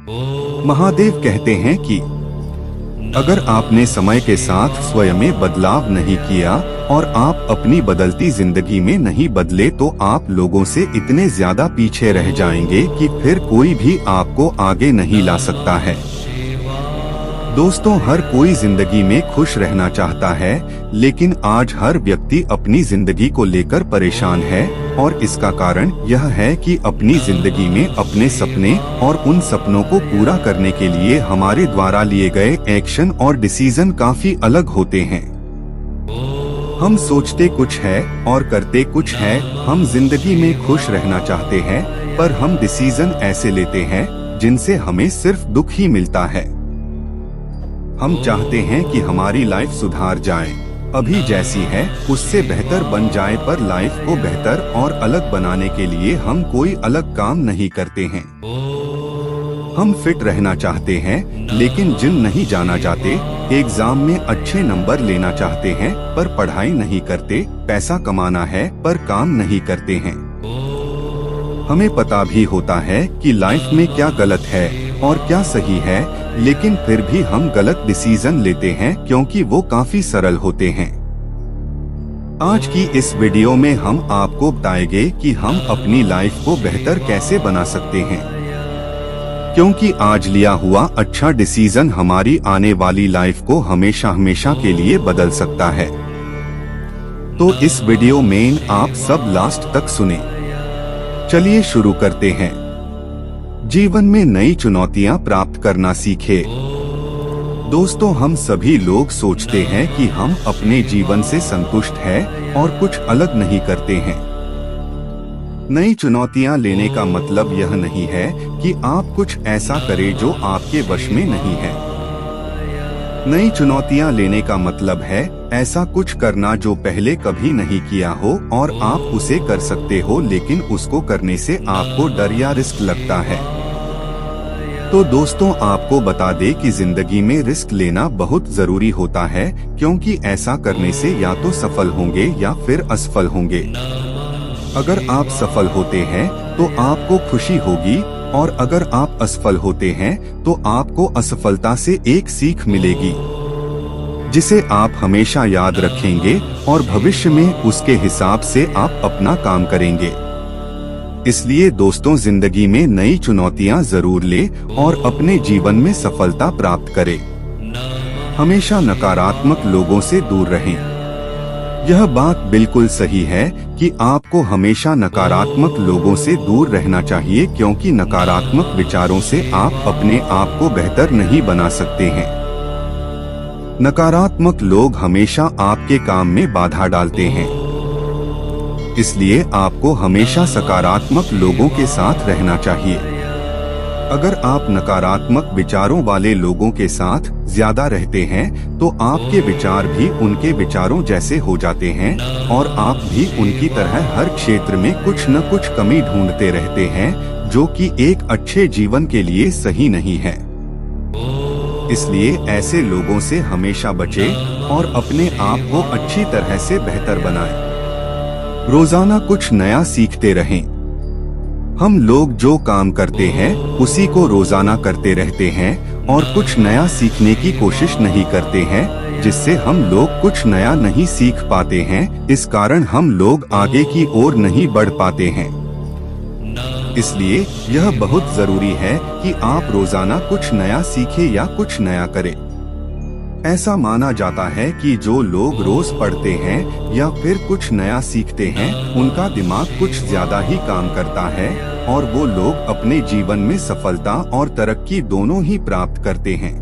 महादेव कहते हैं कि अगर आपने समय के साथ स्वयं में बदलाव नहीं किया और आप अपनी बदलती जिंदगी में नहीं बदले तो आप लोगों से इतने ज्यादा पीछे रह जाएंगे कि फिर कोई भी आपको आगे नहीं ला सकता है। दोस्तों, हर कोई जिंदगी में खुश रहना चाहता है, लेकिन आज हर व्यक्ति अपनी जिंदगी को लेकर परेशान है और इसका कारण यह है कि अपनी जिंदगी में अपने सपने और उन सपनों को पूरा करने के लिए हमारे द्वारा लिए गए एक्शन और डिसीजन काफी अलग होते हैं। हम सोचते कुछ है और करते कुछ है। हम जिंदगी में खुश रहना चाहते हैं, पर हम डिसीजन ऐसे लेते हैं जिनसे हमें सिर्फ दुख ही मिलता है। हम चाहते हैं कि हमारी लाइफ सुधार जाए, अभी जैसी है उससे बेहतर बन जाए, पर लाइफ को बेहतर और अलग बनाने के लिए हम कोई अलग काम नहीं करते हैं। हम फिट रहना चाहते हैं, लेकिन जिम नहीं जाना चाहते। एग्जाम में अच्छे नंबर लेना चाहते हैं, पर पढ़ाई नहीं करते। पैसा कमाना है, पर काम नहीं करते हैं। हमें पता भी होता है कि लाइफ में क्या गलत है और क्या सही है, लेकिन फिर भी हम गलत डिसीजन लेते हैं क्योंकि वो काफी सरल होते हैं। आज की इस वीडियो में हम आपको बताएंगे कि हम अपनी लाइफ को बेहतर कैसे बना सकते हैं, क्योंकि आज लिया हुआ अच्छा डिसीजन हमारी आने वाली लाइफ को हमेशा हमेशा के लिए बदल सकता है। तो इस वीडियो में आप सब लास्ट तक सुने। चलिए शुरू करते हैं। जीवन में नई चुनौतियां प्राप्त करना सीखे। दोस्तों, हम सभी लोग सोचते हैं कि हम अपने जीवन से संतुष्ट हैं और कुछ अलग नहीं करते हैं। नई चुनौतियां लेने का मतलब यह नहीं है कि आप कुछ ऐसा करें जो आपके वश में नहीं है। नई चुनौतियां लेने का मतलब है ऐसा कुछ करना जो पहले कभी नहीं किया हो और आप उसे कर सकते हो, लेकिन उसको करने से आपको डर या रिस्क लगता है। तो दोस्तों, आपको बता दें कि जिंदगी में रिस्क लेना बहुत जरूरी होता है, क्योंकि ऐसा करने से या तो सफल होंगे या फिर असफल होंगे। अगर आप सफल होते हैं तो आपको खुशी होगी, और अगर आप असफल होते हैं तो आपको असफलता से एक सीख मिलेगी, जिसे आप हमेशा याद रखेंगे और भविष्य में उसके हिसाब से आप अपना काम करेंगे। इसलिए दोस्तों, जिंदगी में नई चुनौतियां जरूर ले और अपने जीवन में सफलता प्राप्त करें। हमेशा नकारात्मक लोगों से दूर रहें। यह बात बिल्कुल सही है कि आपको हमेशा नकारात्मक लोगों से दूर रहना चाहिए, क्योंकि नकारात्मक विचारों से आप अपने आप को बेहतर नहीं बना सकते हैं। नकारात्मक लोग हमेशा आपके काम में बाधा डालते हैं। इसलिए आपको हमेशा सकारात्मक लोगों के साथ रहना चाहिए। अगर आप नकारात्मक विचारों वाले लोगों के साथ ज्यादा रहते हैं तो आपके विचार भी उनके विचारों जैसे हो जाते हैं और आप भी उनकी तरह हर क्षेत्र में कुछ न कुछ कमी ढूंढते रहते हैं, जो कि एक अच्छे जीवन के लिए सही नहीं है। इसलिए ऐसे लोगों से हमेशा बचें और अपने आप को अच्छी तरह से बेहतर बनाएं। रोजाना कुछ नया सीखते रहें। हम लोग जो काम करते हैं उसी को रोजाना करते रहते हैं और कुछ नया सीखने की कोशिश नहीं करते हैं, जिससे हम लोग कुछ नया नहीं सीख पाते हैं। इस कारण हम लोग आगे की ओर नहीं बढ़ पाते हैं। इसलिए यह बहुत जरूरी है कि आप रोजाना कुछ नया सीखें या कुछ नया करें। ऐसा माना जाता है कि जो लोग रोज पढ़ते हैं या फिर कुछ नया सीखते हैं, उनका दिमाग कुछ ज्यादा ही काम करता है और वो लोग अपने जीवन में सफलता और तरक्की दोनों ही प्राप्त करते हैं।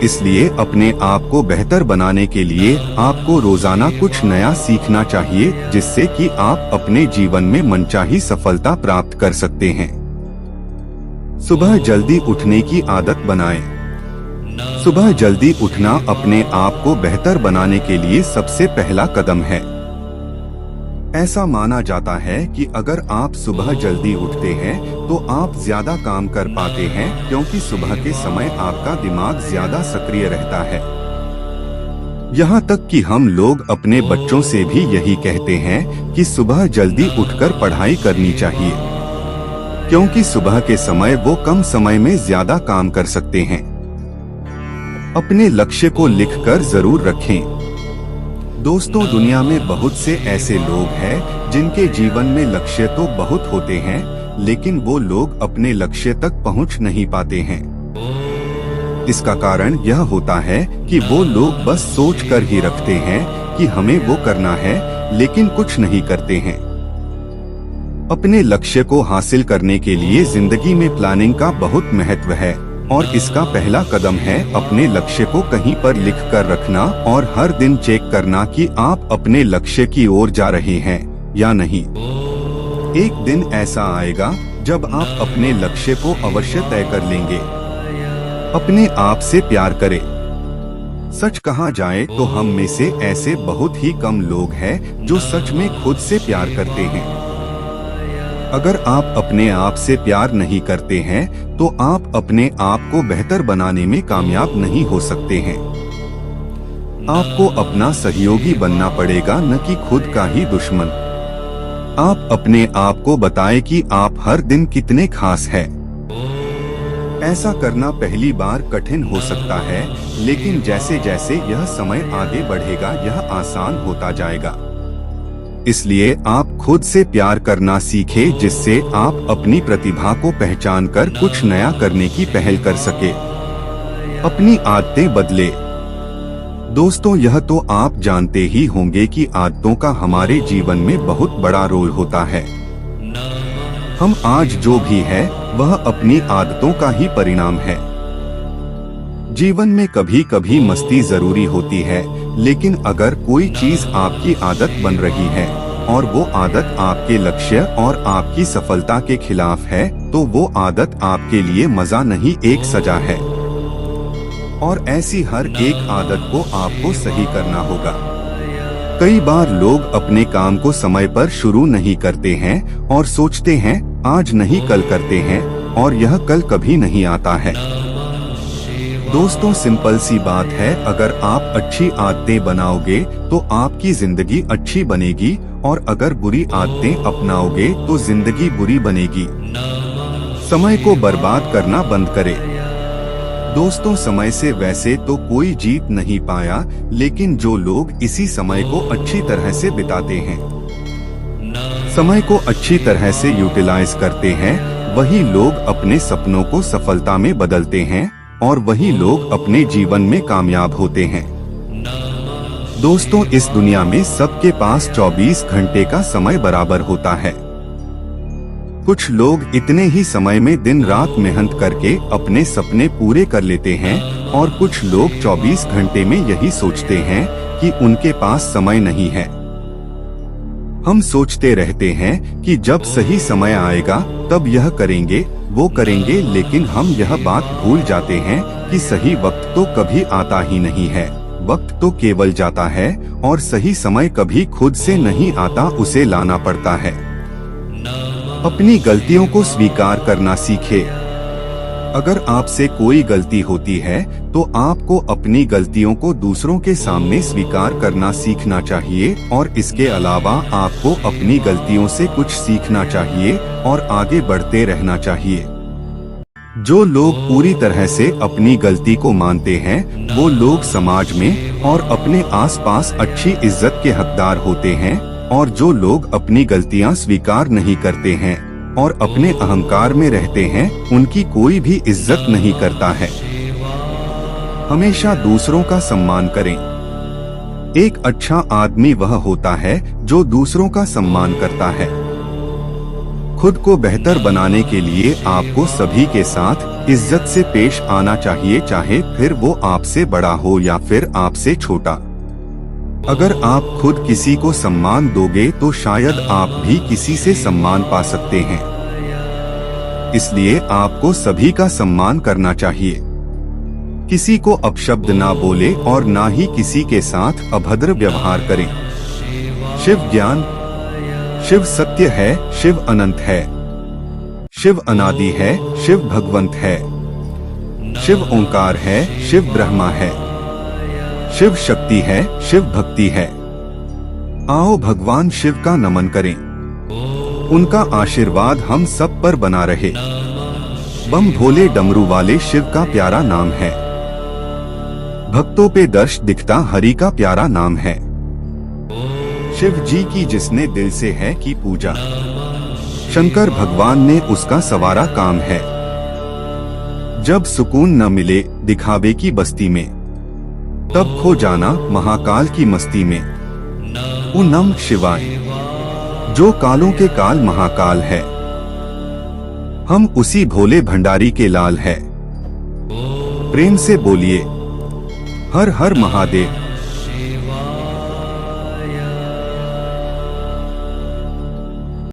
इसलिए अपने आप को बेहतर बनाने के लिए आपको रोजाना कुछ नया सीखना चाहिए, जिससे कि आप अपने जीवन में मनचाही सफलता प्राप्त कर सकते हैं। सुबह जल्दी उठने की आदत बनाएं। सुबह जल्दी उठना अपने आप को बेहतर बनाने के लिए सबसे पहला कदम है। ऐसा माना जाता है कि अगर आप सुबह जल्दी उठते हैं तो आप ज्यादा काम कर पाते हैं, क्योंकि सुबह के समय आपका दिमाग ज्यादा सक्रिय रहता है। यहाँ तक कि हम लोग अपने बच्चों से भी यही कहते हैं कि सुबह जल्दी उठकर पढ़ाई करनी चाहिए। क्योंकि सुबह के समय वो कम समय में ज्यादा काम कर सकते हैं। अपने लक्ष्य को लिखकर जरूर रखें। दोस्तों, दुनिया में बहुत से ऐसे लोग हैं जिनके जीवन में लक्ष्य तो बहुत होते हैं, लेकिन वो लोग अपने लक्ष्य तक पहुंच नहीं पाते हैं। इसका कारण यह होता है कि वो लोग बस सोच कर ही रखते हैं कि हमें वो करना है, लेकिन कुछ नहीं करते हैं। अपने लक्ष्य को हासिल करने के लिए जिंदगी में प्लानिंग का बहुत महत्व है, और इसका पहला कदम है अपने लक्ष्य को कहीं पर लिख कर रखना और हर दिन चेक करना कि आप अपने लक्ष्य की ओर जा रहे हैं या नहीं। एक दिन ऐसा आएगा जब आप अपने लक्ष्य को अवश्य तय कर लेंगे। अपने आप से प्यार करें। सच कहा जाए तो हम में से ऐसे बहुत ही कम लोग हैं जो सच में खुद से प्यार करते हैं। अगर आप अपने आप से प्यार नहीं करते हैं तो आप अपने आप को बेहतर बनाने में कामयाब नहीं हो सकते हैं। आपको अपना सहयोगी बनना पड़ेगा, न कि खुद का ही दुश्मन। आप अपने आप को बताएं कि आप हर दिन कितने खास हैं। ऐसा करना पहली बार कठिन हो सकता है, लेकिन जैसे जैसे यह समय आगे बढ़ेगा यह आसान होता जाएगा। इसलिए आप खुद से प्यार करना सीखें, जिससे आप अपनी प्रतिभा को पहचान कर कुछ नया करने की पहल कर सके। अपनी आदतें बदले। दोस्तों, यह तो आप जानते ही होंगे कि आदतों का हमारे जीवन में बहुत बड़ा रोल होता है। हम आज जो भी है वह अपनी आदतों का ही परिणाम है। जीवन में कभी कभी मस्ती जरूरी होती है, लेकिन अगर कोई चीज आपकी आदत बन रही है और वो आदत आपके लक्ष्य और आपकी सफलता के खिलाफ है, तो वो आदत आपके लिए मजा नहीं, एक सजा है। और ऐसी हर एक आदत को आपको सही करना होगा। कई बार लोग अपने काम को समय पर शुरू नहीं करते हैं और सोचते हैं आज नहीं कल करते हैं, और यह कल कभी नहीं आता है। दोस्तों, सिंपल सी बात है, अगर आप अच्छी आदतें बनाओगे तो आपकी जिंदगी अच्छी बनेगी, और अगर बुरी आदतें अपनाओगे तो जिंदगी बुरी बनेगी। समय को बर्बाद करना बंद करें। दोस्तों, समय से वैसे तो कोई जीत नहीं पाया, लेकिन जो लोग इसी समय को अच्छी तरह से बिताते हैं, समय को अच्छी तरह से यूटिलाइज करते हैं, वही लोग अपने सपनों को सफलता में बदलते हैं, और वही लोग अपने जीवन में कामयाब होते हैं। दोस्तों, इस दुनिया में सबके पास 24 घंटे का समय बराबर होता है। कुछ लोग इतने ही समय में दिन रात मेहनत करके अपने सपने पूरे कर लेते हैं, और कुछ लोग 24 घंटे में यही सोचते हैं कि उनके पास समय नहीं है। हम सोचते रहते हैं कि जब सही समय आएगा तब यह करेंगे वो करेंगे, लेकिन हम यह बात भूल जाते हैं कि सही वक्त तो कभी आता ही नहीं है। वक्त तो केवल जाता है, और सही समय कभी खुद से नहीं आता, उसे लाना पड़ता है। अपनी गलतियों को स्वीकार करना सीखें। अगर आपसे कोई गलती होती है तो आपको अपनी गलतियों को दूसरों के सामने स्वीकार करना सीखना चाहिए, और इसके अलावा आपको अपनी गलतियों से कुछ सीखना चाहिए और आगे बढ़ते रहना चाहिए। जो लोग पूरी तरह से अपनी गलती को मानते हैं, वो लोग समाज में और अपने आसपास अच्छी इज्जत के हकदार होते हैं, और जो लोग अपनी गलतियां स्वीकार नहीं करते हैं और अपने अहंकार में रहते हैं, उनकी कोई भी इज्जत नहीं करता है। हमेशा दूसरों का सम्मान करें। एक अच्छा आदमी वह होता है जो दूसरों का सम्मान करता है। खुद को बेहतर बनाने के लिए आपको सभी के साथ इज्जत से पेश आना चाहिए, चाहे फिर वो आपसे बड़ा हो या फिर आपसे छोटा। अगर आप खुद किसी को सम्मान दोगे तो शायद आप भी किसी से सम्मान पा सकते हैं। इसलिए आपको सभी का सम्मान करना चाहिए। किसी को अपशब्द ना बोले और ना ही किसी के साथ अभद्र व्यवहार करें। शिव ज्ञान। शिव सत्य है, शिव अनंत है, शिव अनादि है, शिव भगवंत है, शिव ओंकार है, शिव ब्रह्मा है, शिव शक्ति है, शिव भक्ति है। आओ भगवान शिव का नमन करें। उनका आशीर्वाद हम सब पर बना रहे। बम भोले डमरू वाले शिव का प्यारा नाम है। भक्तों पे दर्श दिखता हरि का प्यारा नाम है। शिव जी की जिसने दिल से है की पूजा, शंकर भगवान ने उसका सवारा काम है। जब सुकून न मिले दिखावे की बस्ती में, तब खो जाना महाकाल की मस्ती में। ओ नमः शिवाय, जो कालों के काल महाकाल है, हम उसी भोले भंडारी के लाल है। प्रेम से बोलिए हर हर महादेव।